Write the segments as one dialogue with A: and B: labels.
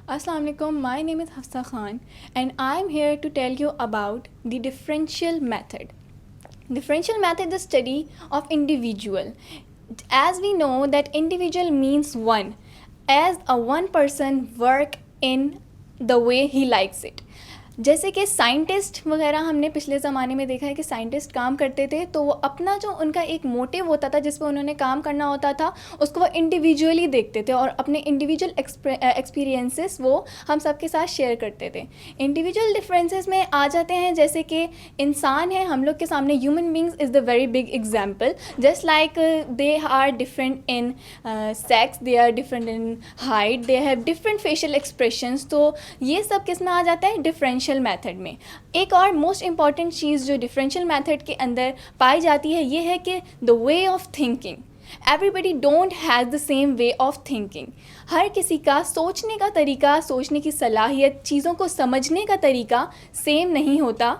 A: Assalamualaikum, my name is Hafsa Khan and I am here to tell you about the differential method. Differential method is the study of individual. As we know that individual means one, as a one person work in the way he likes it. जैसे कि scientist वगैरह हमने पिछले ज़माने में देखा है कि साइंटिस्ट काम करते थे तो वो अपना जो उनका एक मोटिव होता था जिस पर उन्होंने काम करना होता था उसको वो इंडिविजुअली देखते थे और अपने इंडिविजुअल एक्सपीरियंसेस वो हम सबके साथ शेयर करते थे. इंडिविजुअल डिफरेंसेस में आ जाते हैं जैसे कि इंसान है हम लोग के सामने, human beings is the very big example. Just like they are different in sex, they are different in height, they have different facial expressions. तो ये सब किस में आ जाता है? डिफरेंशियल मेथड में. एक और मोस्ट इम्पॉर्टेंट चीज़ जो डिफरेंशियल मेथड के अंदर पाई जाती है ये है कि the way of thinking. Everybody don't has the same way of thinking. हर किसी का सोचने का तरीका, सोचने की सलाहियत, चीज़ों को समझने का तरीका सेम नहीं होता.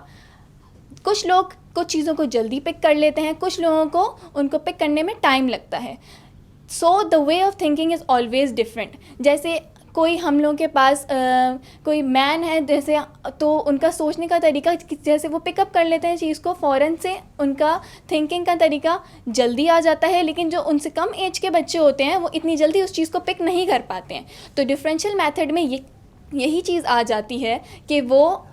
A: कुछ लोग कुछ चीज़ों को जल्दी पिक कर लेते हैं, कुछ लोगों को उनको पिक करने में टाइम लगता है. So the way of thinking is always different. जैसे कोई हम लोगों के पास कोई मैन है जैसे, तो उनका सोचने का तरीका जैसे वो पिकअप कर लेते हैं चीज़ को फ़ौरन से, उनका थिंकिंग का तरीका जल्दी आ जाता है. लेकिन जो उनसे कम एज के बच्चे होते हैं वो इतनी जल्दी उस चीज़ को पिक नहीं कर पाते हैं. तो डिफरेंशियल मेथड में यही चीज़ आ जाती है कि वो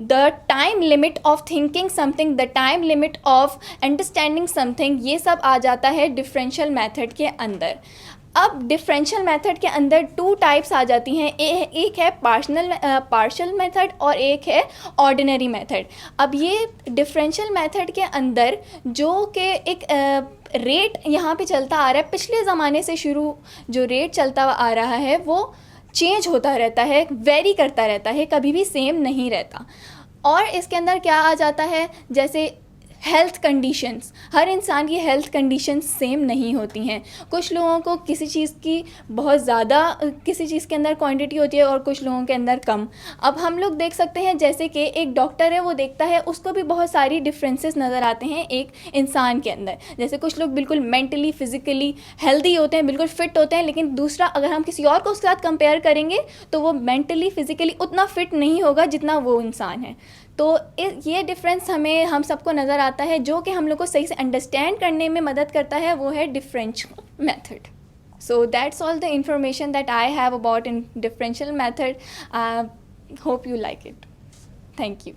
A: the time limit of thinking something, the time limit of understanding something, ये सब आ जाता है डिफरेंशियल मेथड के अंदर. अब डिफरेंशियल मेथड के अंदर टू टाइप्स आ जाती हैं. एक है पार्शियल मेथड और एक है ऑर्डिनरी मेथड. अब ये डिफरेंशियल मेथड के अंदर जो कि एक रेट यहाँ पे चलता आ रहा है, पिछले ज़माने से शुरू जो रेट चलता आ रहा है वो चेंज होता रहता है, वेरी करता रहता है, कभी भी सेम नहीं रहता. और इसके अंदर क्या आ जाता है, जैसे हेल्थ कंडीशंस. हर इंसान की हेल्थ कंडीशंस सेम नहीं होती हैं. कुछ लोगों को किसी चीज़ की बहुत ज़्यादा, किसी चीज़ के अंदर क्वांटिटी होती है और कुछ लोगों के अंदर कम. अब हम लोग देख सकते हैं जैसे कि एक डॉक्टर है वो देखता है, उसको भी बहुत सारी डिफरेंसेस नज़र आते हैं एक इंसान के अंदर. जैसे कुछ लोग बिल्कुल मेंटली फिज़िकली हेल्दी होते हैं, बिल्कुल फिट होते हैं, लेकिन दूसरा अगर हम किसी और को उसके साथ कंपेयर करेंगे तो वो मेंटली फिज़िकली उतना फिट नहीं होगा जितना वो इंसान है. तो ये डिफरेंस हम सबको नज़र आता है. जो कि हम लोग को सही से अंडरस्टैंड करने में मदद करता है वो है differential method. So that's all the information that I have about in differential method. Hope you like it. Thank you.